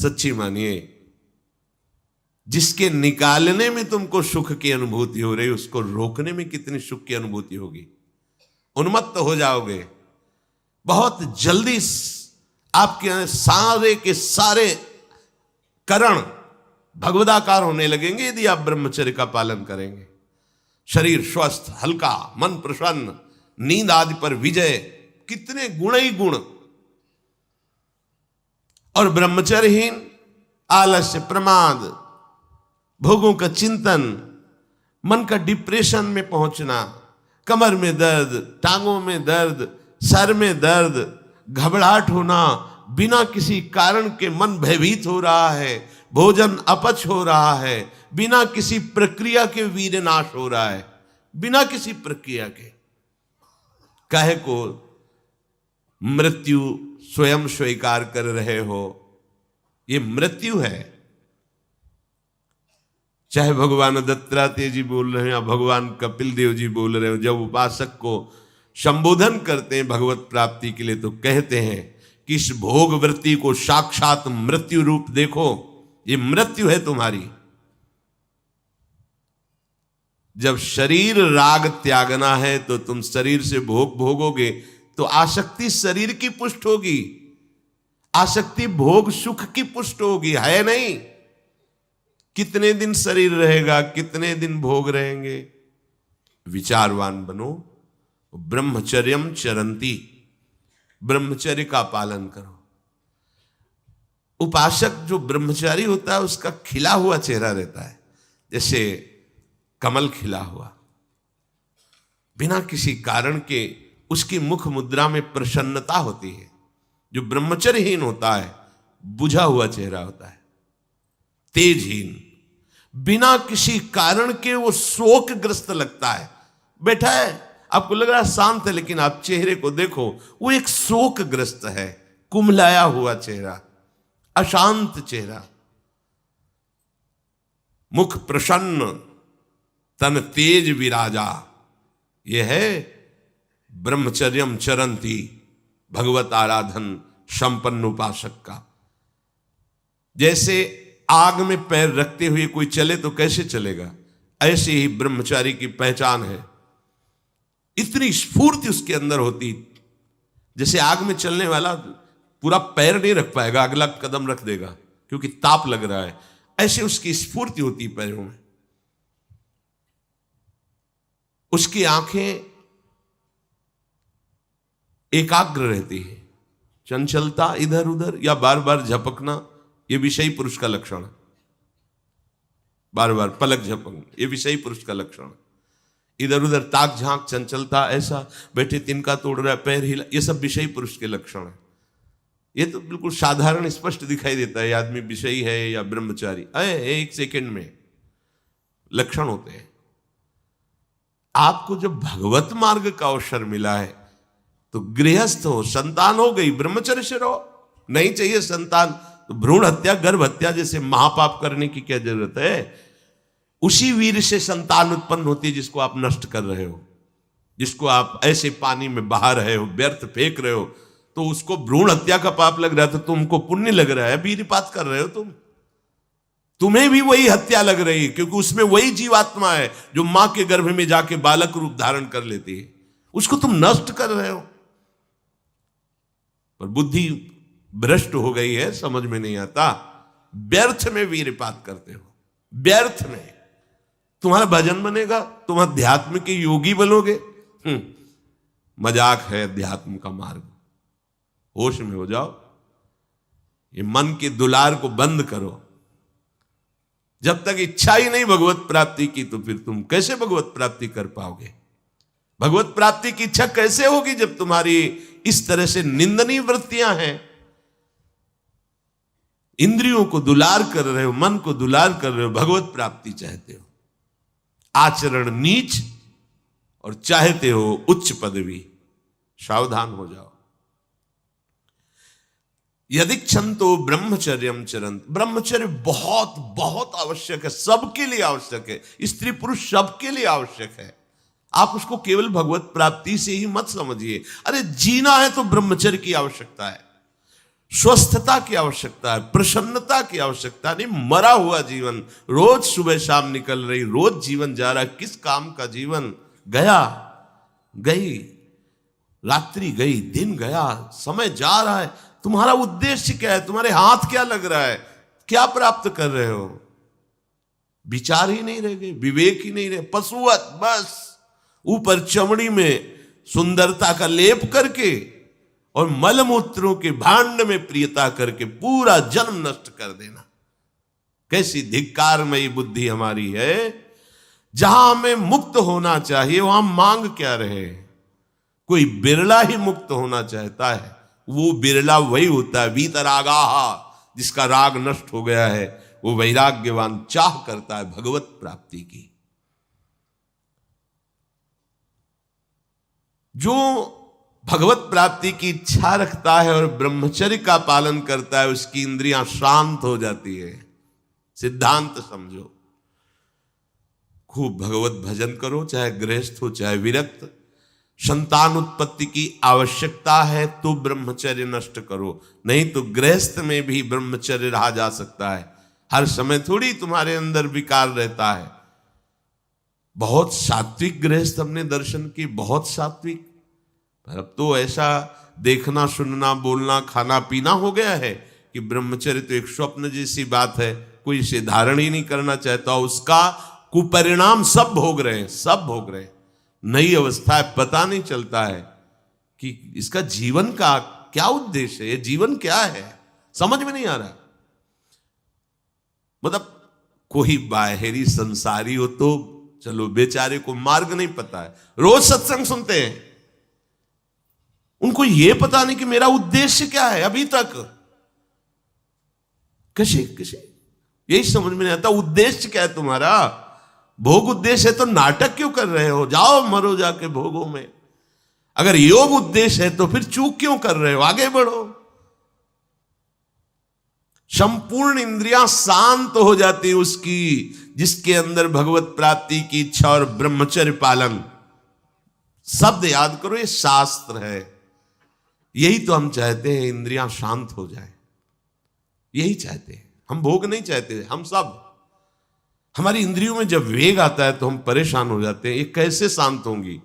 सच्ची मानिए, जिसके निकालने में तुमको सुख की अनुभूति हो रही, उसको रोकने में कितनी सुख की अनुभूति होगी। उन्मत्त हो जाओगे, बहुत जल्दी आपके सारे के सारे करण भगवदाकार होने लगेंगे यदि आप ब्रह्मचर्य का पालन करेंगे। शरीर स्वस्थ, हल्का, मन प्रसन्न, नींद आदि पर विजय, कितने गुण ही गुण। और ब्रह्मचर्यहीन आलस्य, प्रमाद, भोगों का चिंतन, मन का डिप्रेशन में पहुंचना, कमर में दर्द, टांगों में दर्द, सर में दर्द, घबराहट होना, बिना किसी कारण के मन भयभीत हो रहा है, भोजन अपच हो रहा है, बिना किसी प्रक्रिया के वीर्य नाश हो रहा है, बिना किसी प्रक्रिया के। काहे को मृत्यु स्वयं स्वीकार कर रहे हो, ये मृत्यु है। चाहे भगवान दत्तात्रेय जी बोल रहे हैं या भगवान कपिल देव जी बोल रहे हो, जब उपासक को संबोधन करते हैं भगवत प्राप्ति के लिए तो कहते हैं कि इस भोग वृत्ति को साक्षात मृत्यु रूप देखो, ये मृत्यु है तुम्हारी। जब शरीर राग त्यागना है तो तुम शरीर से भोग भोगोगे तो आसक्ति शरीर की पुष्ट होगी, आसक्ति भोग सुख की पुष्ट होगी, है नहीं। कितने दिन शरीर रहेगा, कितने दिन भोग रहेंगे। विचारवान बनो, ब्रह्मचर्यम चरंती, ब्रह्मचर्य का पालन करो। उपासक जो ब्रह्मचारी होता है उसका खिला हुआ चेहरा रहता है, जैसे कमल खिला हुआ, बिना किसी कारण के उसकी मुख मुद्रा में प्रसन्नता होती है। जो ब्रह्मचर्यहीन होता है बुझा हुआ चेहरा होता है, तेजहीन, बिना किसी कारण के वो शोकग्रस्त लगता है। बैठा है, आपको लग रहा है शांत है, लेकिन आप चेहरे को देखो, वो एक शोकग्रस्त है, कुम्हलाया हुआ चेहरा, अशांत चेहरा। मुख प्रसन्न, तन तेज विराजा, यह है ब्रह्मचर्यम चरंती, भगवत आराधन संपन्न उपासक का। जैसे आग में पैर रखते हुए कोई चले तो कैसे चलेगा, ऐसे ही ब्रह्मचारी की पहचान है। इतनी स्फूर्ति उसके अंदर होती, जैसे आग में चलने वाला पूरा पैर नहीं रख पाएगा, अगला कदम रख देगा क्योंकि ताप लग रहा है, ऐसे उसकी स्फूर्ति होती पैरों में। उसकी आंखें एकाग्र रहती है, चंचलता इधर उधर या बार बार झपकना, यह विषयी पुरुष का लक्षण है। बार बार पलक झपकना, यह विषयी पुरुष का लक्षण है। इधर उधर ताक झांक, चंचलता, ऐसा बैठे तिनका तोड़ रहा है, पैर हिला, ये सब विषयी पुरुष के लक्षण है। ये तो बिल्कुल साधारण स्पष्ट दिखाई देता है आदमी विषयी है या ब्रह्मचारी, एक सेकंड में लक्षण होते हैं। आपको जब भगवत मार्ग का अवसर मिला है तो गृहस्थ हो, संतान हो गई, ब्रह्मचर्य से रहो। नहीं चाहिए संतान तो भ्रूण हत्या, गर्भ हत्या जैसे महापाप करने की क्या जरूरत है। उसी वीर से संतान उत्पन्न होती है जिसको आप नष्ट कर रहे हो, जिसको आप ऐसे पानी में बहा रहे हो, व्यर्थ फेंक रहे हो, तो उसको भ्रूण हत्या का पाप लग रहा है, तो तुमको पुण्य लग रहा है, वीरपात कर रहे हो तुम्हें भी वही हत्या लग रही है, क्योंकि उसमें वही जीवात्मा है जो मां के गर्भ में जाके बालक रूप धारण कर लेती है, उसको तुम नष्ट कर रहे हो। पर बुद्धि भ्रष्ट हो गई है, समझ में नहीं आता, व्यर्थ में वीरपात करते हो, व्यर्थ में। तुम्हारा भजन बनेगा, तुम अध्यात्म के योगी बनोगे, मजाक है अध्यात्म का मार्ग। होश में हो जाओ, ये मन के दुलार को बंद करो। जब तक इच्छा ही नहीं भगवत प्राप्ति की तो फिर तुम कैसे भगवत प्राप्ति कर पाओगे। भगवत प्राप्ति की इच्छा कैसे होगी जब तुम्हारी इस तरह से निंदनीय वृत्तियां हैं। इंद्रियों को दुलार कर रहे हो, मन को दुलार कर रहे हो, भगवत प्राप्ति चाहते हो, आचरण नीच और चाहते हो उच्च पदवी। सावधान हो जाओ। यदि क्षंतो ब्रह्मचर्यम चरंत, ब्रह्मचर्य बहुत बहुत आवश्यक है, सबके लिए आवश्यक है, स्त्री पुरुष सबके लिए आवश्यक है। आप उसको केवल भगवत प्राप्ति से ही मत समझिए। अरे जीना है तो ब्रह्मचर्य की आवश्यकता है। स्वस्थता की आवश्यकता है, प्रसन्नता की आवश्यकता नहीं। मरा हुआ जीवन, रोज सुबह शाम निकल रही, रोज जीवन जा रहा है, किस काम का जीवन? गया, गई रात्रि, गई दिन, गया समय, जा रहा है। तुम्हारा उद्देश्य क्या है? तुम्हारे हाथ क्या लग रहा है? क्या प्राप्त कर रहे हो? विचार ही नहीं रह गए, विवेक ही नहीं रहे, पशुवत बस ऊपर चमड़ी में सुंदरता का लेप करके और मलमूत्रों के भांड में प्रियता करके पूरा जन्म नष्ट कर देना। कैसी धिक्कारमयी बुद्धि हमारी है। जहां हमें मुक्त होना चाहिए वहां मांग क्या रहे? कोई बिरला ही मुक्त होना चाहता है, वो बिरला वही होता है वीतरागाहा, जिसका राग नष्ट हो गया है। वो वैराग्यवान चाह करता है भगवत प्राप्ति की। जो भगवत प्राप्ति की इच्छा रखता है और ब्रह्मचर्य का पालन करता है, उसकी इंद्रियां शांत हो जाती है। सिद्धांत समझो, खूब भगवत भजन करो, चाहे गृहस्थ हो चाहे विरक्त। संतान उत्पत्ति की आवश्यकता है तो ब्रह्मचर्य नष्ट करो, नहीं तो गृहस्थ में भी ब्रह्मचर्य रहा जा सकता है। हर समय थोड़ी तुम्हारे अंदर विकार रहता है। बहुत सात्विक गृहस्थ हमने दर्शन की, बहुत सात्विक। पर अब तो ऐसा देखना, सुनना, बोलना, खाना पीना हो गया है कि ब्रह्मचर्य तो एक स्वप्न जैसी बात है, कोई इसे धारण ही नहीं करना चाहता। उसका कुपरिणाम सब भोग रहे हैं, सब भोग रहे हैं। नई अवस्था है, पता नहीं चलता है कि इसका जीवन का क्या उद्देश्य है, जीवन क्या है, समझ में नहीं आ रहा। मतलब कोई बाहरी संसारी हो तो चलो, बेचारे को मार्ग नहीं पता है, रोज सत्संग सुनते हैं, उनको यह पता नहीं कि मेरा उद्देश्य क्या है। अभी तक कैसे यही समझ में नहीं आता, उद्देश्य क्या है तुम्हारा? भोग उद्देश्य है तो नाटक क्यों कर रहे हो? जाओ मरो जाके भोगों में। अगर योग उद्देश्य है तो फिर चूक क्यों कर रहे हो? आगे बढ़ो। संपूर्ण इंद्रियां शांत हो जाती उसकी जिसके अंदर भगवत प्राप्ति की इच्छा और ब्रह्मचर्य पालन। शब्द याद करो, ये शास्त्र है। यही तो हम चाहते हैं, इंद्रियां शांत हो जाए, यही चाहते हैं हम। भोग नहीं चाहते हम सब। हमारी इंद्रियों में जब वेग आता है तो हम परेशान हो जाते हैं, ये कैसे शांत होंगी?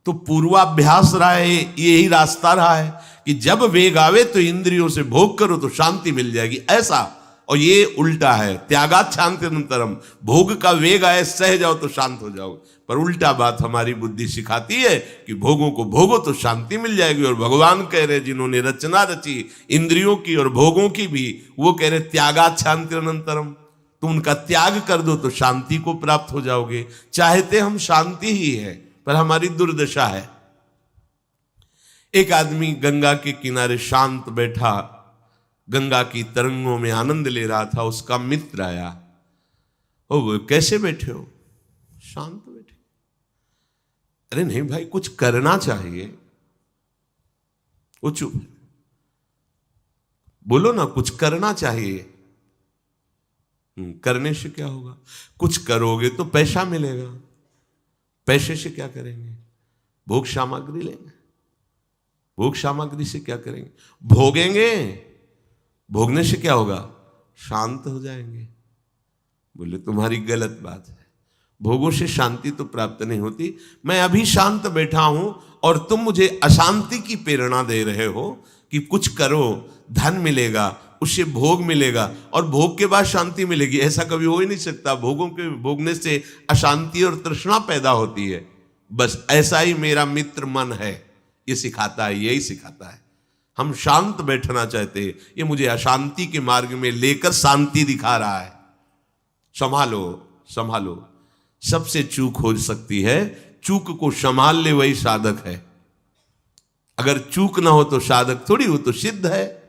तो पूर्वाभ्यास रहा है, यही रास्ता रहा है कि जब वेग आवे तो इंद्रियों से भोग करो तो शांति मिल जाएगी, ऐसा। और ये उल्टा है, त्यागात शांतिरंतरम। भोग का वेग आए, सह जाओ तो शांत हो जाओगे। पर उल्टा बात हमारी बुद्धि सिखाती है कि भोगों को भोगो तो शांति मिल जाएगी। और भगवान कह रहे, जिन्होंने रचना रची इंद्रियों की और भोगों की भी, वो कह रहे त्यागात शांतिरंतरम। तुम उनका त्याग कर दो तो शांति को प्राप्त हो जाओगे। चाहते हम शांति ही है, पर हमारी दुर्दशा है। एक आदमी गंगा के किनारे शांत बैठा, गंगा की तरंगों में आनंद ले रहा था। उसका मित्र आया, ओ कैसे बैठे हो? शांत बैठे। अरे नहीं भाई, कुछ करना चाहिए। वो चुप, बोलो ना, कुछ करना चाहिए। करने से क्या होगा? कुछ करोगे तो पैसा मिलेगा। पैसे से क्या करेंगे? भोग सामग्री लेंगे। भोग सामग्री से क्या करेंगे? भोगेंगे। भोगने से क्या होगा? शांत हो जाएंगे। बोले तुम्हारी गलत बात है, भोगों से शांति तो प्राप्त नहीं होती। मैं अभी शांत बैठा हूं और तुम मुझे अशांति की प्रेरणा दे रहे हो कि कुछ करो, धन मिलेगा, उससे भोग मिलेगा और भोग के बाद शांति मिलेगी। ऐसा कभी हो ही नहीं सकता। भोगों के भोगने से अशांति और तृष्णा पैदा होती है। बस ऐसा ही मेरा मित्र मन है, ये सिखाता है, यही सिखाता है। हम शांत बैठना चाहते हैं, ये मुझे अशांति के मार्ग में लेकर शांति दिखा रहा है। संभालो, संभालो। सबसे चूक हो सकती है, चूक को संभाल ले वही साधक है। अगर चूक ना हो तो साधक थोड़ी हो, तो सिद्ध है।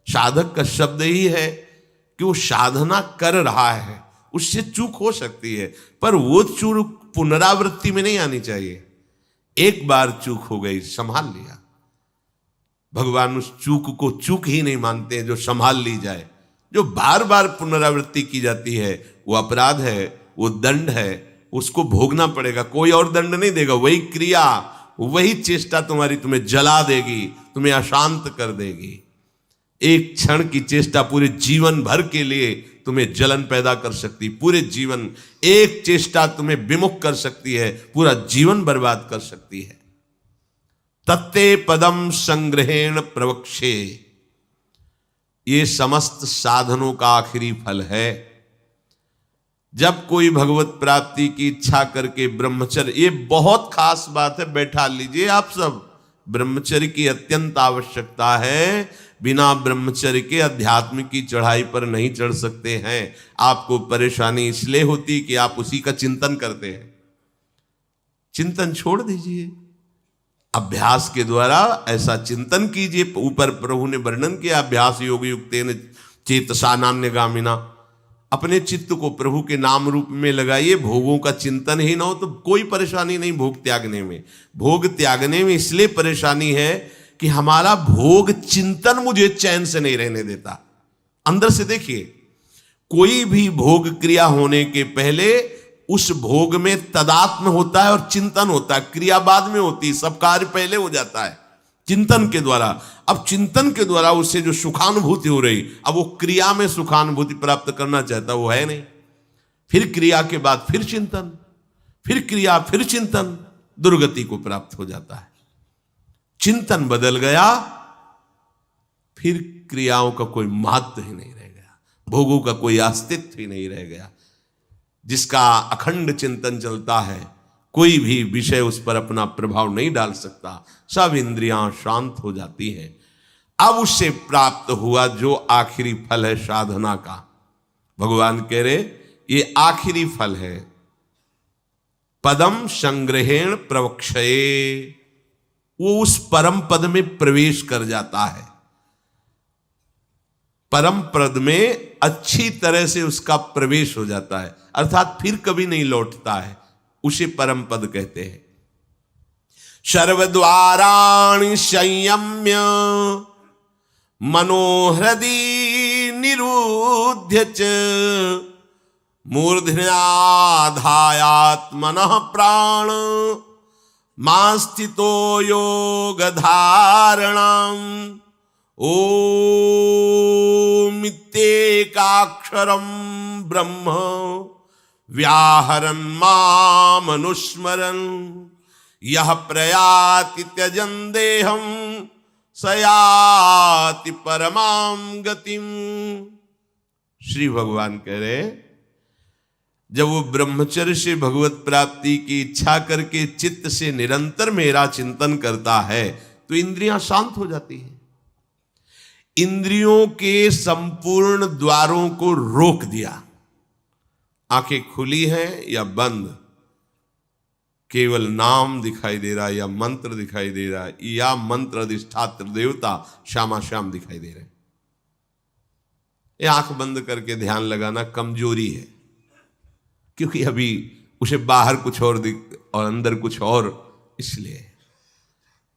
साधक का शब्द ही है कि वो साधना कर रहा है, उससे चूक हो सकती है, पर वो चूक पुनरावृत्ति में नहीं आनी चाहिए। एक बार चूक हो गई, संभाल लिया। भगवान उस चूक को चूक ही नहीं मानते, जो संभाल ली जाए। जो बार बार पुनरावृत्ति की जाती है वो अपराध है, वो दंड है, उसको भोगना पड़ेगा। कोई और दंड नहीं देगा। वही क्रिया, वही चेष्टा तुम्हारी तुम्हें जला देगी, तुम्हें अशांत कर देगी। एक क्षण की चेष्टा पूरे जीवन भर के लिए तुम्हें जलन पैदा कर सकती, पूरे जीवन एक चेष्टा तुम्हें विमुख कर सकती है, पूरा जीवन बर्बाद कर सकती है। तत्ते पदम संग्रहेण प्रवक्षे, ये समस्त साधनों का आखिरी फल है। जब कोई भगवत प्राप्ति की इच्छा करके ब्रह्मचर्य, ये बहुत खास बात है, बैठा लीजिए आप सब, ब्रह्मचर्य की अत्यंत आवश्यकता है। बिना ब्रह्मचर्य के अध्यात्म की चढ़ाई पर नहीं चढ़ सकते हैं। आपको परेशानी इसलिए होती कि आप उसी का चिंतन करते हैं। चिंतन छोड़ दीजिए, अभ्यास के द्वारा ऐसा चिंतन कीजिए। ऊपर प्रभु ने वर्णन किया, अभ्यास योग युक्तेन चेतसा नान्यगामिना, अपने चित्त को प्रभु के नाम रूप में लगाइए। भोगों का चिंतन ही ना हो तो कोई परेशानी नहीं भोग त्यागने में। भोग त्यागने में इसलिए परेशानी है कि हमारा भोग चिंतन मुझे चैन से नहीं रहने देता। अंदर से देखिए, कोई भी भोग क्रिया होने के पहले उस भोग में तदात्म होता है और चिंतन होता है। क्रिया बाद में होती है, सब कार्य पहले हो जाता है चिंतन के द्वारा। अब चिंतन के द्वारा उससे जो सुखानुभूति हो रही, अब वो क्रिया में सुखानुभूति प्राप्त करना चाहता, वो है नहीं। फिर क्रिया के बाद फिर चिंतन, फिर क्रिया, फिर चिंतन, दुर्गति को प्राप्त हो जाता है। चिंतन बदल गया, फिर क्रियाओं का कोई महत्व ही नहीं रह गया, भोगों का कोई अस्तित्व ही नहीं रह गया। जिसका अखंड चिंतन चलता है, कोई भी विषय उस पर अपना प्रभाव नहीं डाल सकता, सब इंद्रियां शांत हो जाती हैं। अब उससे प्राप्त हुआ जो आखिरी फल है साधना का, भगवान कह रहे ये आखिरी फल है। पदम संग्रहेण प्रवक्षये, वो उस परम पद में प्रवेश कर जाता है। परम पद में अच्छी तरह से उसका प्रवेश हो जाता है, अर्थात फिर कभी नहीं लौटता है, उसे परम पद कहते हैं। सर्वद्वाराणि संयम्य मनोहृदि निरुध्य च मूर्धन्याधायात्मनः प्राण मास्थितो योग धारणम् ओमित्येकाक्षरं ब्रह्म व्याहरन् मामनुस्मरन् यः प्रयाति त्यजन् देहं स याति परमां गतिम्। श्री भगवान कह रहे, जब वो ब्रह्मचर्य से भगवत प्राप्ति की इच्छा करके चित्त से निरंतर मेरा चिंतन करता है तो इंद्रियां शांत हो जाती हैं। इंद्रियों के संपूर्ण द्वारों को रोक दिया, आंखें खुली हैं या बंद, केवल नाम दिखाई दे रहा है या मंत्र दिखाई दे रहा है, या मंत्र अधिष्ठात्र देवता श्यामा श्याम दिखाई दे रहे हैं। ये आंख बंद करके ध्यान लगाना कमजोरी है, क्योंकि अभी उसे बाहर कुछ और और अंदर कुछ और। इसलिए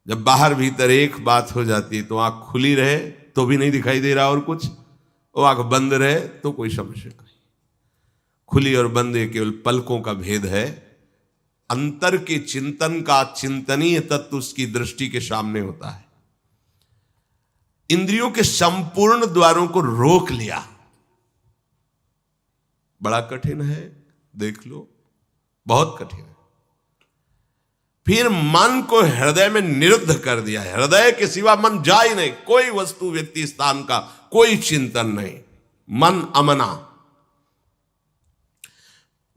जब बाहर भीतर एक बात हो जाती है तो आंख खुली रहे तो भी नहीं दिखाई दे रहा और कुछ, वो आंख बंद रहे तो कोई समस्या नहीं। खुली और बंद केवल पलकों का भेद है। अंतर के चिंतन का चिंतनीय तत्व उसकी दृष्टि के सामने होता है। इंद्रियों के संपूर्ण द्वारों को रोक लिया, बड़ा कठिन है, देख लो, बहुत कठिन है। फिर मन को हृदय में निरुद्ध कर दिया, हृदय के सिवा मन जा ही नहीं, कोई वस्तु व्यक्ति स्थान का कोई चिंतन नहीं, मन अमना।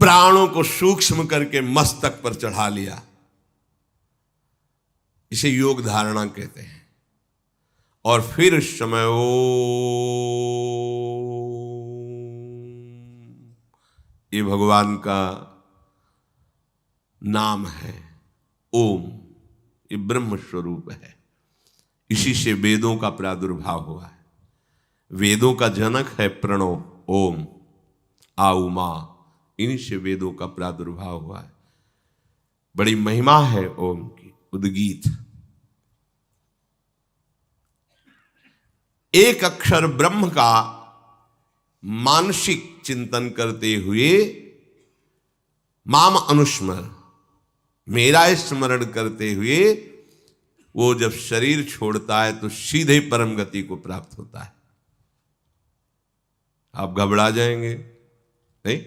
प्राणों को सूक्ष्म करके मस्तक पर चढ़ा लिया, इसे योग धारणा कहते हैं। और फिर उस समय ये भगवान का नाम है ओम, ये ब्रह्म स्वरूप है। इसी से वेदों का प्रादुर्भाव हुआ है। वेदों का जनक है प्रणव ओम, आ उमा, इन्हीं से वेदों का प्रादुर्भाव हुआ है। बड़ी महिमा है ओम की। उद्गीत, एक अक्षर ब्रह्म का मानसिक चिंतन करते हुए माम अनुस्मर, मेरा स्मरण करते हुए वो जब शरीर छोड़ता है तो सीधे परम गति को प्राप्त होता है। आप घबरा जाएंगे, नहीं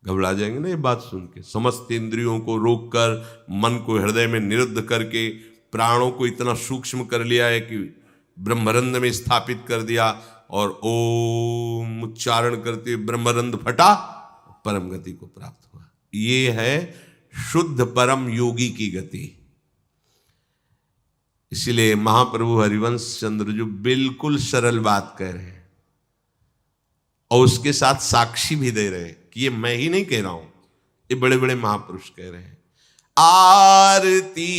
घबरा जाएंगे ना ये बात सुन के। समस्त इंद्रियों को रोककर, मन को हृदय में निरुद्ध करके, प्राणों को इतना सूक्ष्म कर लिया है कि ब्रह्मरंध्र में स्थापित कर दिया, और ओम उच्चारण करते ब्रह्मरंध्र फटा, परम गति को प्राप्त हुआ। ये है शुद्ध परम योगी की गति। इसलिए महाप्रभु हरिवंश चंद्र जो बिल्कुल सरल बात कह रहे हैं और उसके साथ साक्षी भी दे रहे हैं कि ये मैं ही नहीं कह रहा हूं, ये बड़े बड़े महापुरुष कह रहे हैं। आरती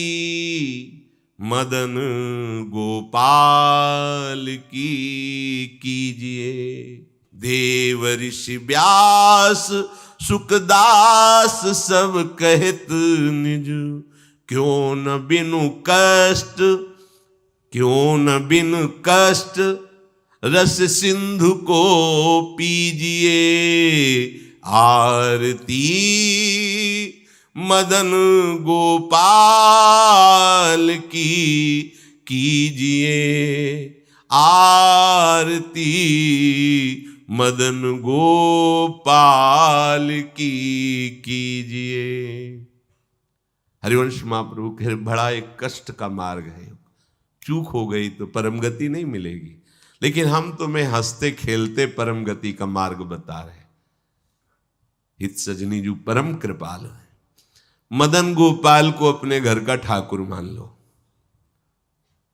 मदन गोपाल की कीजिए, देव ऋषि व्यास सुखदास सब कहत निज, क्यों न बिनु कष्ट, क्यों न बिनु कष्ट रस सिंधु को पीजिए। आरती मदन गोपाल की कीजिए, आरती मदन गोपाल की कीजिए। हरिवंश महाप्रभु के बड़ा एक कष्ट का मार्ग है, चूक हो गई तो परम गति नहीं मिलेगी, लेकिन हम तुम्हें हंसते खेलते परम गति का मार्ग बता रहे हैं। हित सजनी जो परम कृपाल है, मदन गोपाल को अपने घर का ठाकुर मान लो।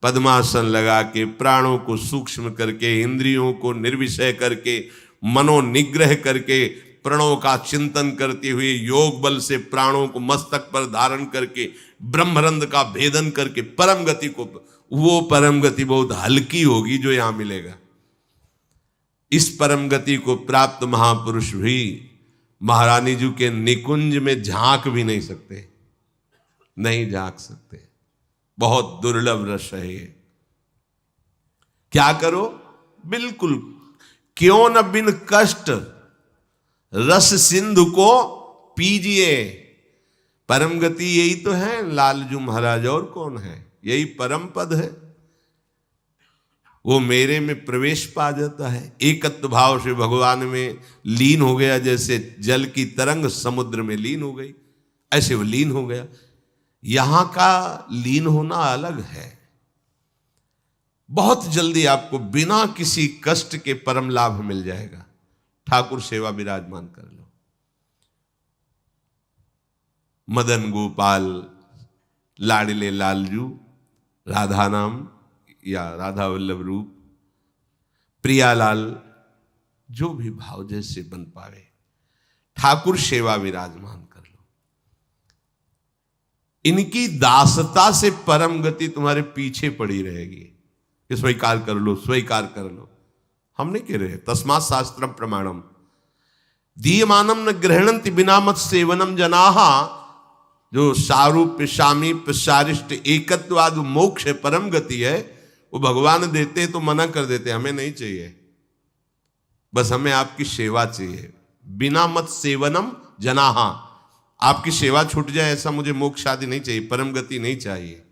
पद्मासन लगा के, प्राणों को सूक्ष्म करके, इंद्रियों को निर्विषय करके, मनोनिग्रह करके, प्रणों का चिंतन करते हुए, योग बल से प्राणों को मस्तक पर धारण करके, ब्रह्मरंध्र का भेदन करके परम गति को, वो परम गति बहुत हल्की होगी जो यहां मिलेगा। इस परम गति को प्राप्त महापुरुष भी महारानी जी के निकुंज में झांक भी नहीं सकते, नहीं झांक सकते। बहुत दुर्लभ रस है ये। क्या करो? बिल्कुल, क्यों न बिन कष्ट रस सिंधु को पीजिए। परम गति यही तो है लालजू महाराज, और कौन है? यही परम पद है। वो मेरे में प्रवेश पा जाता है, एकत्व भाव से भगवान में लीन हो गया। जैसे जल की तरंग समुद्र में लीन हो गई, ऐसे वो लीन हो गया। यहां का लीन होना अलग है। बहुत जल्दी आपको बिना किसी कष्ट के परम लाभ मिल जाएगा। ठाकुर सेवा विराजमान कर लो। मदन गोपाल, लाडले लालजू, राधा नाम या राधा वल्लभ रूप, प्रियालाल, जो भी भाव जैसे बन पावे, ठाकुर सेवा विराजमान कर लो। इनकी दासता से परम गति तुम्हारे पीछे पड़ी रहेगी। कि स्वीकार कर लो, स्वीकार कर लो। हम नहीं कह रहे, तस्मात् शास्त्रम प्रमाणम दीयमानम न ग्रहणंति बिना मत सेवनम जनाहा। जो सारूप्य सामीप्य सारिष्ट एकत्वाद मोक्ष परम गति है, वो भगवान देते तो मना कर देते, हमें नहीं चाहिए, बस हमें आपकी सेवा चाहिए। बिना मत सेवनम जनाहा, आपकी सेवा छूट जाए ऐसा मुझे मोक्ष आदि नहीं चाहिए, परम गति नहीं चाहिए।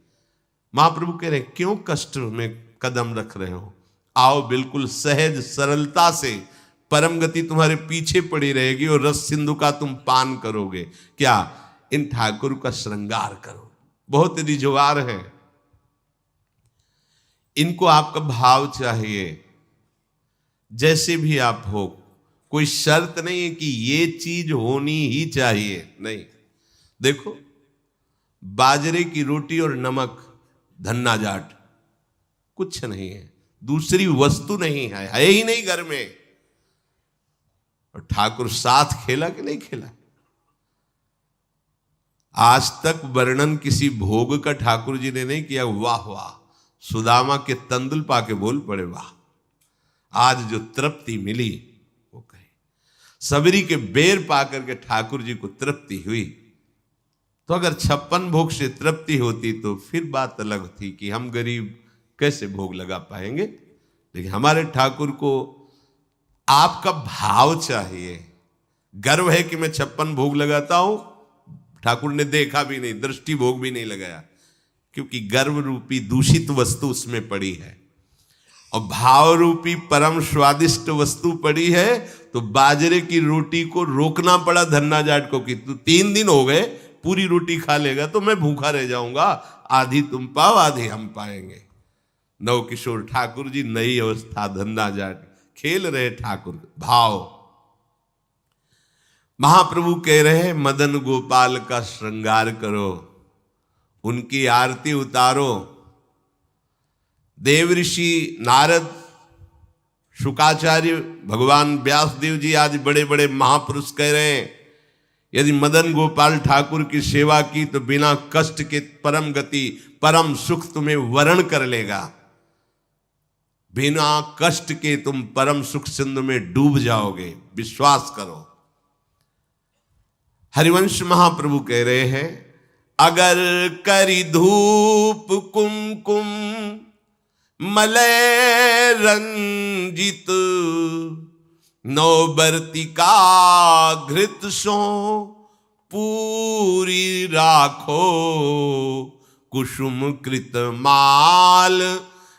महाप्रभु कह रहे हैं क्यों कष्ट में कदम रख रहे हो? आओ, बिल्कुल सहज सरलता से परम गति तुम्हारे पीछे पड़ी रहेगी और रस सिंधु का तुम पान करोगे। क्या? इन ठाकुर का श्रृंगार करो। बहुत रिजवार है, इनको आपका भाव चाहिए। जैसे भी आप हो, कोई शर्त नहीं है कि ये चीज होनी ही चाहिए, नहीं। देखो, बाजरे की रोटी और नमक, धन्ना जाट, कुछ नहीं है, दूसरी वस्तु नहीं है ही नहीं घर में। और ठाकुर साथ खेला कि नहीं खेला? आज तक वर्णन किसी भोग का ठाकुर जी ने नहीं किया। वाह वाह, सुदामा के तंदुल पाके बोल पड़े, वाह, आज जो तृप्ति मिली वो कहे। सबरी के बेर पाकर के ठाकुर जी को तृप्ति हुई। तो अगर 56 भोग से तृप्ति होती तो फिर बात अलग थी कि हम गरीब कैसे भोग लगा पाएंगे। लेकिन हमारे ठाकुर को आपका भाव चाहिए। गर्व है कि मैं 56 भोग लगाता हूं, ठाकुर ने देखा भी नहीं, दृष्टि भोग भी नहीं लगाया, क्योंकि गर्व रूपी दूषित वस्तु उसमें पड़ी है। और भाव रूपी परम स्वादिष्ट वस्तु पड़ी है, तो बाजरे की रोटी को रोकना पड़ा धन्ना जाट को कि तू 3 दिन हो गए पूरी रोटी खा लेगा तो मैं भूखा रह जाऊंगा, आधी तुम पाओ आधी हम पाएंगे। नवकिशोर ठाकुर जी नई अवस्था धन्ना जाट खेल रहे ठाकुर भाव। महाप्रभु कह रहे मदन गोपाल का श्रृंगार करो, उनकी आरती उतारो। देव ऋषि नारद, शुकाचार्य, भगवान व्यासदेव जी आज बड़े बड़े महापुरुष कह रहे हैं यदि मदन गोपाल ठाकुर की सेवा की तो बिना कष्ट के परम गति परम सुख तुम्हें वरण कर लेगा, बिना कष्ट के तुम परम सुख सिंधु में डूब जाओगे, विश्वास करो। हरिवंश महाप्रभु कह रहे हैं अगर करी धूप कुमकुम मलय रंजित, नौबर्तिका घृत सो पूरी राखो, कुसुम कृत माल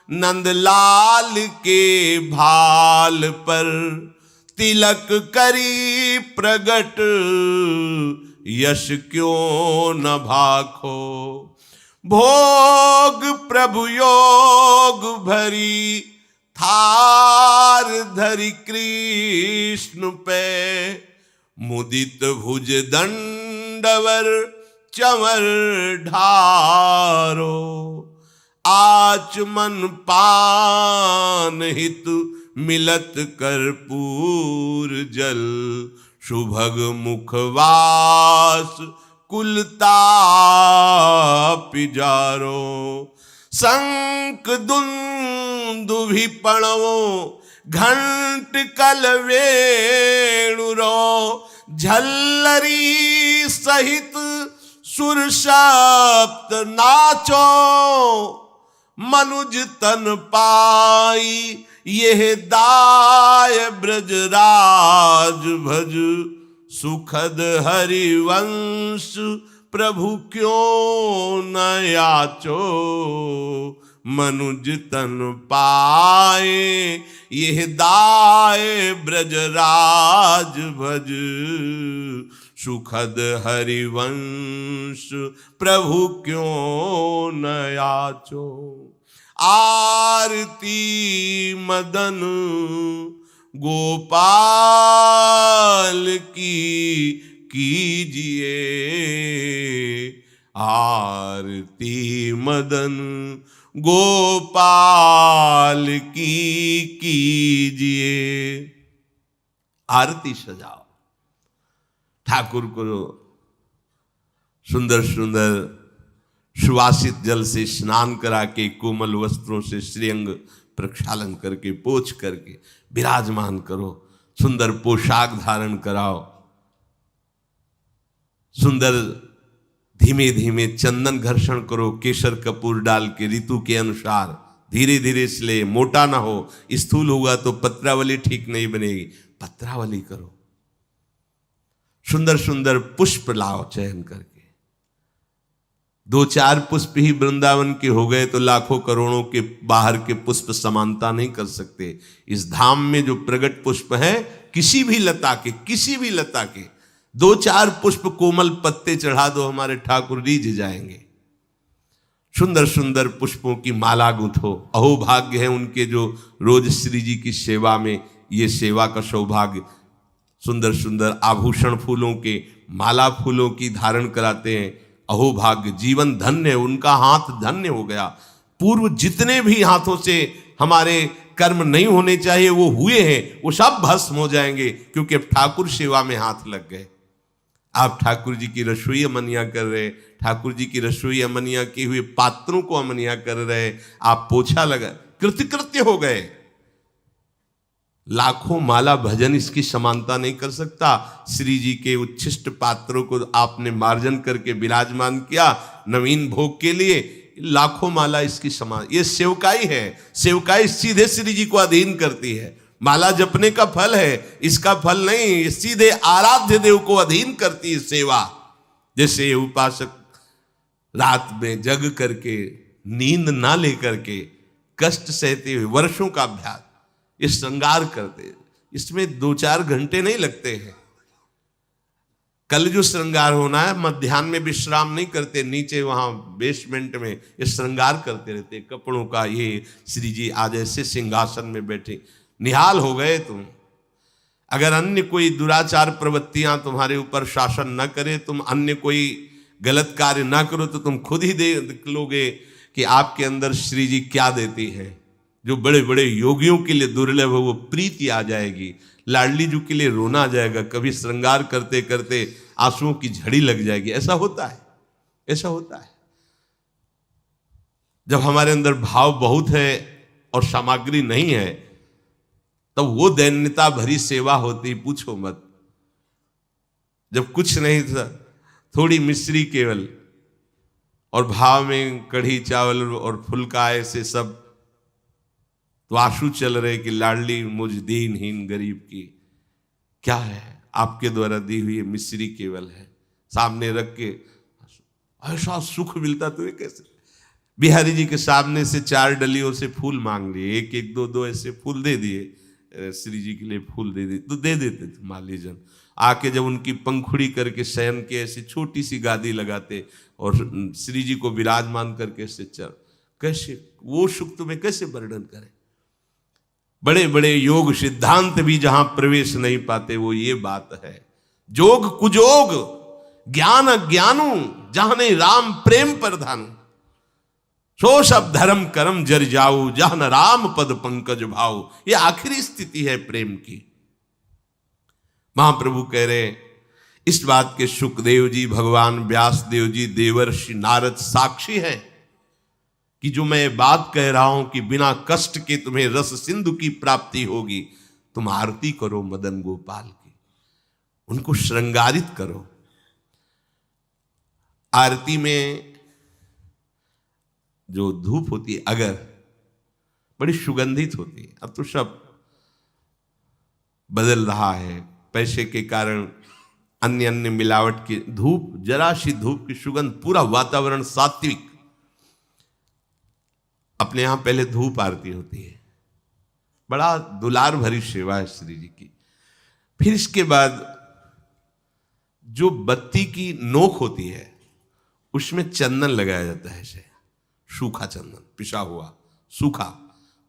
नंदलाल के भाल पर, तिलक करी प्रगट यश क्यों न भाखो, भोग प्रभु योग भरी थार धरि कृष्ण पे, मुदित भुज दंडवर चंवर ढारो, आचमन पान हित मिलत कर्पूर जल, सुभग मुखवास कुलता पिजारो, शंख दुंदुभि पणवो घंट कल वेणुरो, झल्लरी सहित सुर सप्त नाचो, मनुज तन पाई यह दाय ब्रजराज भज, सुखद हरिवंश प्रभु क्यों न याचो, मनुज तन पाए यह दाय ब्रजराज भज, सुखद हरिवंश प्रभु क्यों न याचो। आरती मदन गोपाल की कीजिए, आरती मदन गोपाल की कीजिए। आरती सजाओ, ठाकुर को सुंदर सुंदर सुवासित जल से स्नान करा के, कोमल वस्त्रों से श्रीअंग प्रक्षालन करके, पोछ करके विराजमान करो, सुंदर पोशाक धारण कराओ, सुंदर धीमे धीमे चंदन घर्षण करो, केसर कपूर डाल के ऋतु के अनुसार धीरे धीरे इसलिए मोटा ना हो, स्थूल होगा तो पत्रावली ठीक नहीं बनेगी, पत्रावली करो। सुंदर सुंदर पुष्प लाओ चयन करके, 2-4 पुष्प ही वृंदावन के हो गए तो लाखों करोड़ों के बाहर के पुष्प समानता नहीं कर सकते। इस धाम में जो प्रगट पुष्प हैं, किसी भी लता के 2-4 पुष्प कोमल पत्ते चढ़ा दो, हमारे ठाकुर रीझ जाएंगे। सुंदर सुंदर पुष्पों की माला गूंथो, अहो भाग्य है उनके जो रोज श्री जी की सेवा में ये सेवा का सौभाग्य, सुंदर सुंदर आभूषण फूलों के, माला फूलों की धारण कराते हैं, अहो भाग्य, जीवन धन्य, उनका हाथ धन्य हो गया। पूर्व जितने भी हाथों से हमारे कर्म नहीं होने चाहिए वो हुए हैं, वो सब भस्म हो जाएंगे, क्योंकि अब ठाकुर सेवा में हाथ लग गए। आप ठाकुर जी की रसोई अमनिया कर रहे, ठाकुर जी की रसोई अमनिया किए हुए पात्रों को अमनिया कर रहे, आप पोछा लगा, कृतकृत्य हो गए। लाखों माला भजन इसकी समानता नहीं कर सकता। श्री जी के उच्छिष्ट पात्रों को आपने मार्जन करके विराजमान किया नवीन भोग के लिए, लाखों माला इसकी समान, ये सेवकाई है। सेवकाई सीधे श्री जी को अधीन करती है, माला जपने का फल है, इसका फल नहीं, ये सीधे आराध्य देव को अधीन करती है सेवा। जैसे उपासक रात में जग करके नींद ना लेकर के कष्ट सहते हुए, वर्षों का अभ्यास, ये श्रृंगार करते, इसमें 2-4 घंटे नहीं लगते हैं। कल जो श्रृंगार होना है, मध्याह्न में विश्राम नहीं करते, नीचे वहां बेसमेंट में ये श्रृंगार करते रहते कपड़ों का। ये श्री जी आज ऐसे सिंहासन में बैठे, निहाल हो गए तुम। अगर अन्य कोई दुराचार प्रवृत्तियां तुम्हारे ऊपर शासन न करे, तुम अन्य कोई गलत कार्य ना करो, तो तुम खुद ही देख लोगे कि आपके अंदर श्री जी क्या देती है। जो बड़े बड़े योगियों के लिए दुर्लभ है वो प्रीति आ जाएगी, लाडली जी के लिए रोना आ जाएगा, कभी श्रृंगार करते करते आंसुओं की झड़ी लग जाएगी। ऐसा होता है, ऐसा होता है। जब हमारे अंदर भाव बहुत है और सामग्री नहीं है, तब वो दैन्यता भरी सेवा होती, पूछो मत। जब कुछ नहीं था, थोड़ी मिश्री केवल, और भाव में कढ़ी चावल और फुल्का ऐसे सब, तो आंसू चल रहे कि लाडली मुझ दीनहीन गरीब की क्या है, आपके द्वारा दी हुई मिश्री केवल है, सामने रख के ऐसा सुख मिलता तुम्हें कैसे। बिहारी जी के सामने से 4 डलियों से फूल मांग लिए, एक एक 2-2 ऐसे फूल दे दिए, श्री जी के लिए फूल दे दिए, तो दे देते थे माली जन। आके जब उनकी पंखुड़ी करके शयन के ऐसी छोटी सी गादी लगाते और श्री जी को विराजमान करके ऐसे चल, कैसे वो सुख तुम्हें कैसे वर्णन करें। बड़े बड़े योग सिद्धांत भी जहां प्रवेश नहीं पाते, वो ये बात है। जोग कुजोग ज्ञान अज्ञानू, जहां राम प्रेम प्रधानु, सो सब धर्म कर्म जर जाऊ, जहां राम पद पंकज भाऊ। ये आखिरी स्थिति है प्रेम की। महाप्रभु कह रहे, इस बात के सुखदेव जी, भगवान व्यासदेव जी, देवर्षि नारद साक्षी है कि जो मैं बात कह रहा हूं कि बिना कष्ट के तुम्हें रस सिंधु की प्राप्ति होगी। तुम आरती करो मदन गोपाल की, उनको श्रृंगारित करो। आरती में जो धूप होती है अगर, बड़ी सुगंधित होती है। अब तो सब बदल रहा है, पैसे के कारण अन्य अन्य मिलावट की धूप, जरा सी धूप की सुगंध, पूरा वातावरण सात्विक। अपने यहां पहले धूप आरती होती है, बड़ा दुलार भरी सेवा है श्री जी की। फिर इसके बाद जो बत्ती की नोक होती है उसमें चंदन लगाया जाता है, ऐसे सूखा चंदन, पिसा हुआ सूखा,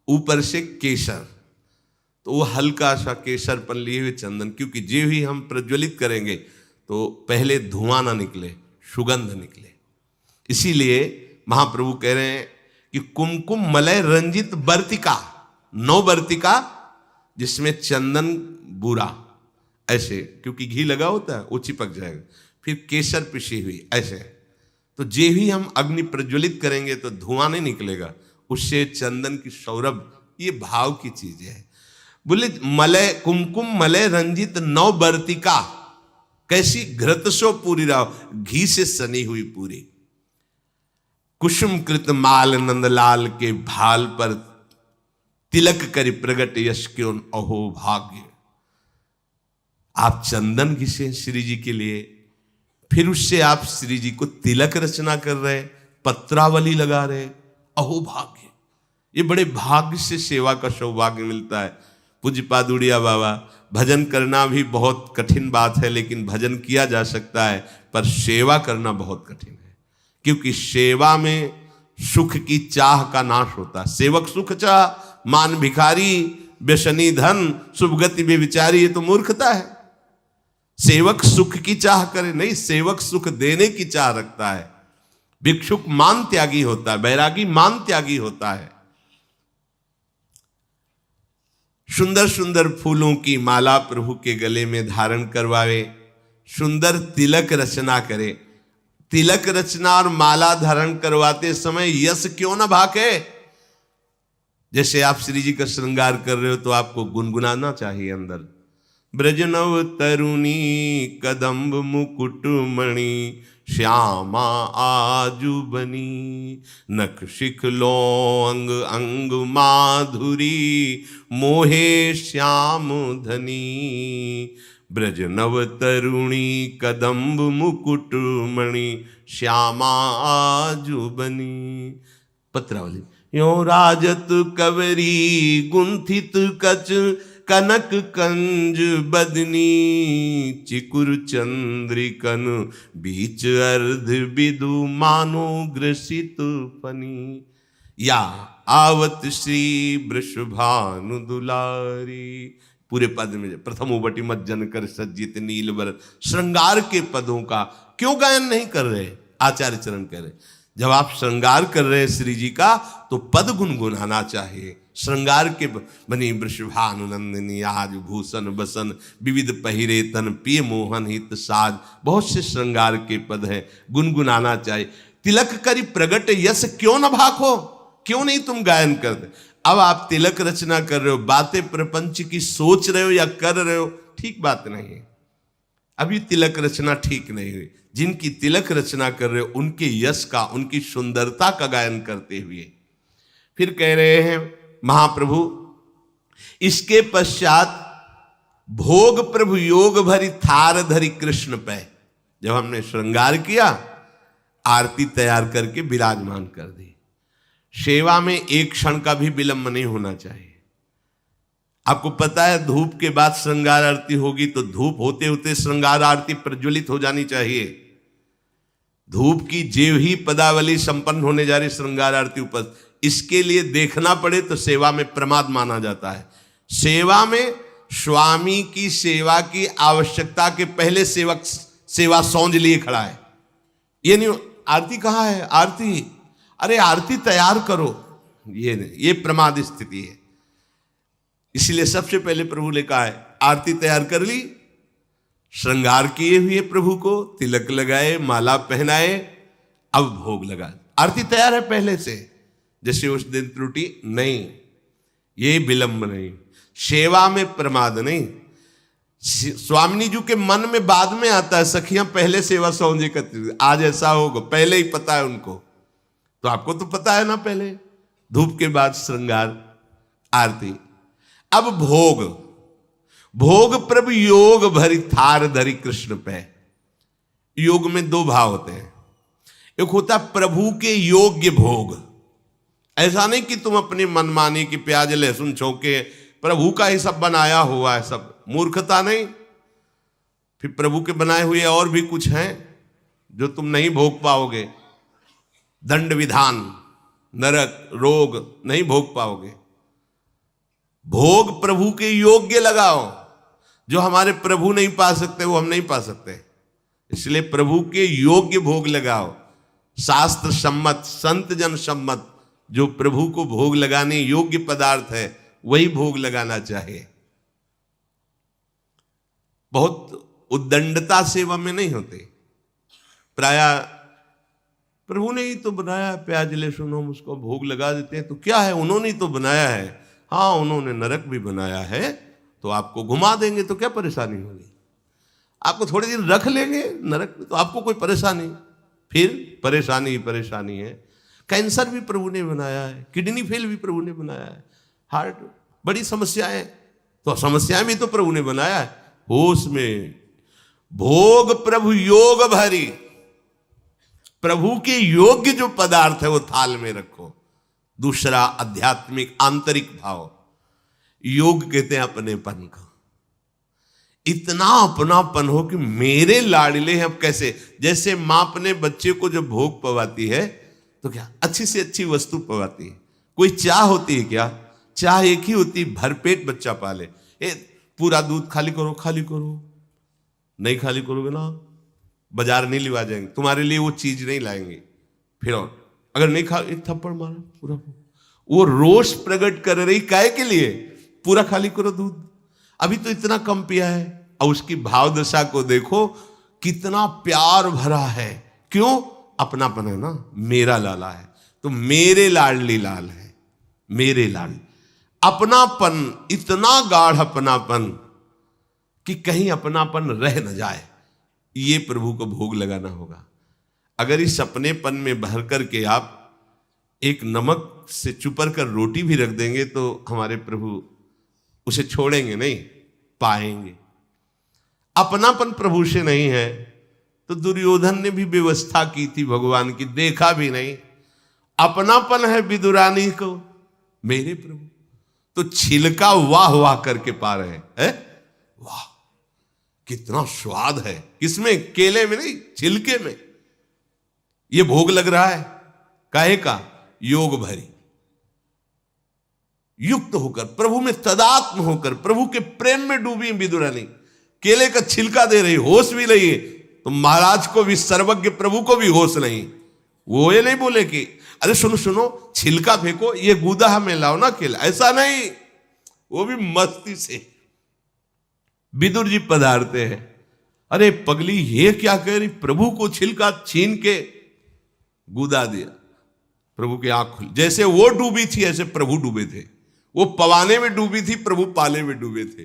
ऊपर से केसर, तो वो हल्का सा केसरपन लिए हुए चंदन, क्योंकि जो ही हम प्रज्वलित करेंगे तो पहले धुआं ना निकले, सुगंध निकले। इसीलिए महाप्रभु कह रहे हैं कि कुमकुम मलय रंजित बर्तिका, 9 बर्तिका जिसमें चंदन बुरा, ऐसे, क्योंकि घी लगा होता है वो चिपक जाएगा। फिर केसर पिसी हुई ऐसे, तो जे ही हम अग्नि प्रज्वलित करेंगे तो धुआं नहीं निकलेगा, उससे चंदन की सौरभ, ये भाव की चीज है। बोले मलय कुमकुम मलय रंजित 9 बर्तिका, कैसी घृतसो पूरी राव, घी से सनी हुई पूरी। कुसुम कृत माल नंदलाल के भाल पर तिलक करी प्रगट यश क्यों अहो भाग्य। आप चंदन घिसे श्री जी के लिए, फिर उससे आप श्री जी को तिलक रचना कर रहे, पत्रावली लगा रहे, अहो भाग्य। ये बड़े भाग्य से सेवा का सौभाग्य मिलता है। पूज्य पादुड़िया बाबा, भजन करना भी बहुत कठिन बात है, लेकिन भजन किया जा सकता है, पर सेवा करना बहुत कठिन है, क्योंकि सेवा में सुख की चाह का नाश होता है। सेवक सुख चाह, मान भिखारी, व्यसनी धन, शुभ गति बेविचारी, ये तो मूर्खता है। सेवक सुख की चाह करे नहीं, सेवक सुख देने की चाह रखता है। भिक्षुक मान त्यागी होता है, बैरागी मान त्यागी होता है। सुंदर सुंदर फूलों की माला प्रभु के गले में धारण करवावे, सुंदर तिलक रचना करे। तिलक रचना और माला धारण करवाते समय यश क्यों ना भाके। जैसे आप श्री जी का श्रृंगार कर रहे हो तो आपको गुनगुनाना चाहिए अंदर, ब्रजनव तरुणी कदम्ब मुकुट मणि, श्यामा आजू बनी, नख शिख लो अंग अंग माधुरी, मोहे श्याम धनी। ब्रजनव तरुणी कदम्ब मुकुट मणि, श्यामा आजू बनी। पत्रावली, यो राजत कवरी गुंथित कच कनक कंज बदनी चिकुर चंद्रिकन बीच अर्ध बिदु मानो ग्रसित फनी या आवत श्री वृषभानु दुलारी। पूरे पद में प्रथम उबटी मत जन कर सज्जित नीलवर श्रृंगार के पदों का क्यों गायन नहीं कर रहे? आचार्य चरण कह रहे जब आप श्रृंगार कर रहे हैं श्री जी का तो पद गुनगुनाना चाहिए। श्रृंगार के बनी वृषभानुनंदिनी आज भूषण बसन विविध पहिरे तन पिय मोहन हित साज। बहुत से श्रृंगार के पद हैं, गुनगुनाना चाहिए। तिलक करी प्रगट यश क्यों न भाखो, क्यों नहीं तुम गायन करते? अब आप तिलक रचना कर रहे हो, बातें प्रपंच की सोच रहे हो या कर रहे हो, ठीक बात नहीं है। अभी तिलक रचना ठीक नहीं हुई। जिनकी तिलक रचना कर रहे हो उनके यश का, उनकी सुंदरता का गायन करते हुए फिर कह रहे हैं महाप्रभु इसके पश्चात भोग प्रभु योग भरी थार धरी कृष्ण पे। जब हमने श्रृंगार किया, आरती तैयार करके विराजमान कर दी। सेवा में एक क्षण का भी विलंब नहीं होना चाहिए। आपको पता है धूप के बाद श्रृंगार आरती होगी तो धूप होते होते श्रृंगार आरती प्रज्वलित हो जानी चाहिए। धूप की जेव ही पदावली संपन्न होने जा रही श्रृंगार आरती ऊपर, इसके लिए देखना पड़े तो सेवा में प्रमाद माना जाता है। सेवा में स्वामी की सेवा की आवश्यकता के पहले सेवक सेवा सौंज लिए खड़ा है। ये नहीं आरती कहाँ है, आरती, अरे आरती तैयार करो, ये नहीं, ये प्रमाद स्थिति है। इसलिए सबसे पहले प्रभु ने कहा है आरती तैयार कर ली, श्रृंगार किए हुए प्रभु को तिलक लगाए, माला पहनाए, अब भोग लगा। आरती तैयार है पहले से, जैसे उस दिन त्रुटि नहीं, ये विलंब नहीं, सेवा में प्रमाद नहीं। स्वामिनी जी के मन में बाद में आता है सखियां पहले सेवा सौंजे करती, आज ऐसा होगा, पहले ही पता है उनको। तो आपको तो पता है ना, पहले धूप के बाद श्रृंगार आरती। अब भोग, भोग प्रभु योग भरी थार धरी कृष्ण पे। योग में दो भाव होते हैं, एक होता है प्रभु के योग्य भोग। ऐसा नहीं कि तुम अपनी मनमानी की प्याज लहसुन छौके प्रभु का ही सब बनाया हुआ है, सब मूर्खता नहीं। फिर प्रभु के बनाए हुए और भी कुछ हैं जो तुम नहीं भोग पाओगे। दंड विधान, नरक, रोग नहीं भोग पाओगे। भोग प्रभु के योग्य लगाओ, जो हमारे प्रभु नहीं पा सकते वो हम नहीं पा सकते। इसलिए प्रभु के योग्य भोग लगाओ, शास्त्र सम्मत, संत जन सम्मत, जो प्रभु को भोग लगाने योग्य पदार्थ है वही भोग लगाना चाहिए। बहुत उद्दंडता सेवा में नहीं होते। प्राय प्रभु ने ही तो बनाया, प्याज लहसुन हम उसको भोग लगा देते हैं तो क्या है, उन्होंने ही तो बनाया है। हाँ, उन्होंने नरक भी बनाया है तो आपको घुमा देंगे तो क्या परेशानी होगी? आपको थोड़े दिन रख लेंगे नरक में तो आपको कोई परेशानी, फिर परेशानी ही परेशानी है। कैंसर भी प्रभु ने बनाया है, किडनी फेल भी प्रभु ने बनाया है, हार्ट, बड़ी समस्याएं, तो समस्याएं भी तो प्रभु ने बनाया है। होश में भोग प्रभु योग भरी, प्रभु के योग्य जो पदार्थ है वो थाल में रखो। दूसरा आध्यात्मिक आंतरिक भाव, योग कहते हैं अपनेपन का। इतना अपनापन हो कि मेरे लाडले हैं। अब कैसे, जैसे मां अपने बच्चे को जब भोग पवाती है तो क्या अच्छी से अच्छी वस्तु पवाती है। कोई चाह होती है क्या? चाह एक ही होती, भरपेट बच्चा पाले। पूरा दूध खाली करो, खाली करो, नहीं खाली करोगे ना बाजार नहीं लिवा जाएंगे, तुम्हारे लिए वो चीज नहीं लाएंगे। फिर और अगर नहीं खा, एक थप्पड़ मारा पूरा। वो रोष प्रकट कर रही काय के लिए? पूरा खाली करो दूध, अभी तो इतना कम पिया है। और उसकी भाव दशा को देखो कितना प्यार भरा है। क्यों? अपनापन है ना, मेरा लाला है तो मेरे लाडली लाल है, मेरे लाल। अपनापन, इतना गाढ़ अपनापन कि कहीं अपनापन रह न जाए, ये प्रभु को भोग लगाना होगा। अगर इस अपनेपन में भर करके आप एक नमक से चुपर कर रोटी भी रख देंगे तो हमारे प्रभु उसे छोड़ेंगे नहीं, पाएंगे। अपनापन प्रभु से नहीं है तो दुर्योधन ने भी व्यवस्था की थी भगवान की, देखा भी नहीं। अपनापन है विदुरानी को मेरे प्रभु। तो छिलका वाह वाह करके पा रहे हैं। वाह कितना स्वाद है, किसमें? केले में नहीं, छिलके में। ये भोग लग रहा है काहे का? योग भरी, युक्त होकर, प्रभु में तदात्म होकर, प्रभु के प्रेम में डूबी विदुरानी। केले का छिलका दे रही, होश भी नहीं है। तो महाराज को भी, सर्वज्ञ प्रभु को भी होश नहीं। वो ये नहीं बोले कि अरे सुनो सुनो छिलका फेंको, ये गुदा में लाओ ना केला, ऐसा नहीं। वो भी मस्ती से विदुर जी पधारते हैं। अरे पगली ये क्या कह रही? प्रभु को छिलका छीन के गुदा दिया। प्रभु की आंख खुली। जैसे वो डूबी थी ऐसे प्रभु डूबे थे। वो पवाने में डूबी थी, प्रभु पाले में डूबे थे।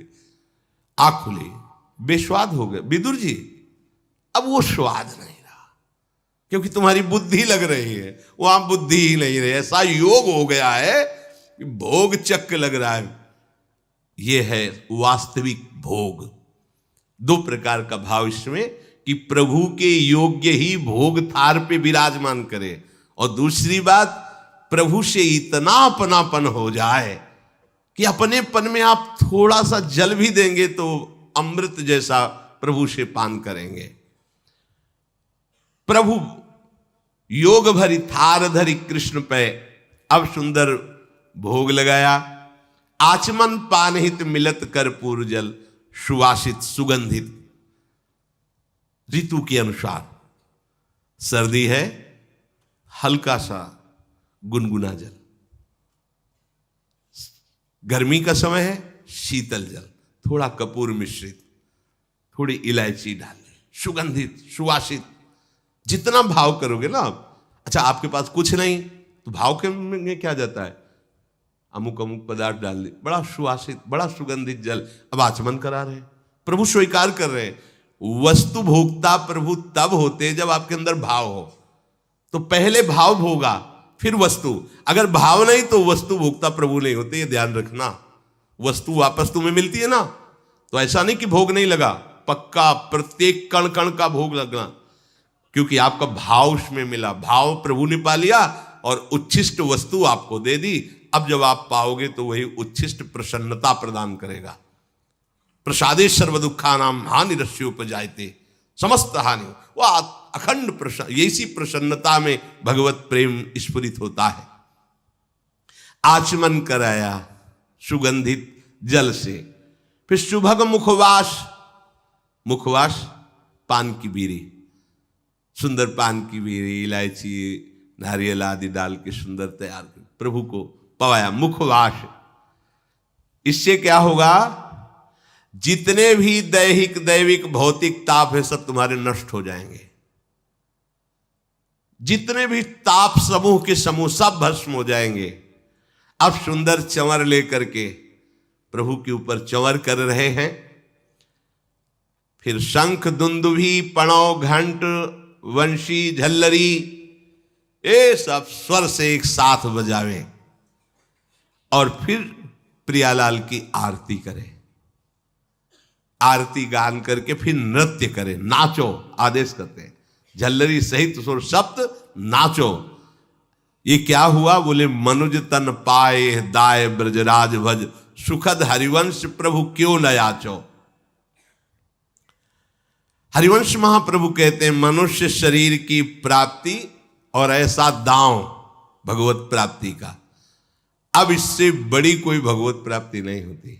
आंख खुली, बेस्वाद हो गए। विदुर जी अब वो स्वाद नहीं रहा, क्योंकि तुम्हारी बुद्धि लग रही है, वहां बुद्धि ही नहीं रही। ऐसा योग हो गया है कि भोग चक्क लग रहा है। ये है वास्तविक भोग। दो प्रकार का भाव इसमें, कि प्रभु के योग्य ही भोग थार पे विराजमान करे, और दूसरी बात प्रभु से इतना अपनापन हो जाए कि अपनेपन में आप थोड़ा सा जल भी देंगे तो अमृत जैसा प्रभु से पान करेंगे। प्रभु योग भरी थार धरी कृष्ण पे अब सुंदर भोग लगाया। आचमन पानहित मिलत कर्पूर जल, सुवासित सुगंधित। ऋतु के अनुसार सर्दी है, हल्का सा गुनगुना जल। गर्मी का समय है, शीतल जल, थोड़ा कपूर मिश्रित, थोड़ी इलायची डाल, सुगंधित सुवासित। जितना भाव करोगे ना आप। अच्छा आपके पास कुछ नहीं तो भाव के में क्या जाता है? अमुक अमुक पदार्थ डाल दे, बड़ा सुवासित, बड़ा सुगंधित जल। अब आचमन करा रहे हैं, प्रभु स्वीकार कर रहे हैं। वस्तु भोक्ता प्रभु तब होते जब आपके अंदर भाव हो। तो पहले भाव भोगा फिर वस्तु। अगर भाव नहीं तो वस्तु भोक्ता प्रभु नहीं होते, ये ध्यान रखना। वस्तु वापस तुम्हें मिलती है ना, तो ऐसा नहीं कि भोग नहीं लगा, पक्का प्रत्येक कण कण का भोग लगना, क्योंकि आपका भाव उसमें मिला। भाव प्रभु ने पा लिया और उच्छिष्ट वस्तु आपको दे दी। अब जब आप पाओगे तो वही उच्छिष्ट प्रसन्नता प्रदान करेगा। प्रसादे सर्व दुखा नाम हानि रस्योपजायते, समस्त हानि। वह अखंड प्रसन्न, ऐसी प्रसन्नता में भगवत प्रेम स्फुरित होता है। आचमन कराया सुगंधित जल से, फिर सुभग मुखवास। मुखवास पान की बीड़ी, सुंदर पान की बीड़ी, इलायची, नारियल आदि डाल के सुंदर तैयार कर प्रभु को पवाया। मुखवास, इससे क्या होगा? जितने भी दैहिक दैविक भौतिक ताप है सब तुम्हारे नष्ट हो जाएंगे। जितने भी ताप समूह के समूह सब भस्म हो जाएंगे। अब सुंदर चंवर लेकर के प्रभु के ऊपर चंवर कर रहे हैं। फिर शंख दुंदुभी पणव घंट वंशी झल्लरी, ये सब स्वर से एक साथ बजावें और फिर प्रियालाल की आरती करें। आरती गान करके फिर नृत्य करें, नाचो आदेश करते हैं। झल्लरी सहित सुर सप्त नाचो। ये क्या हुआ? बोले मनुज तन पाए दाय ब्रजराज भज, सुखद हरिवंश प्रभु क्यों न याचो। हरिवंश महाप्रभु कहते हैं मनुष्य शरीर की प्राप्ति और ऐसा दांव भगवत प्राप्ति का, अब इससे बड़ी कोई भगवत प्राप्ति नहीं होती।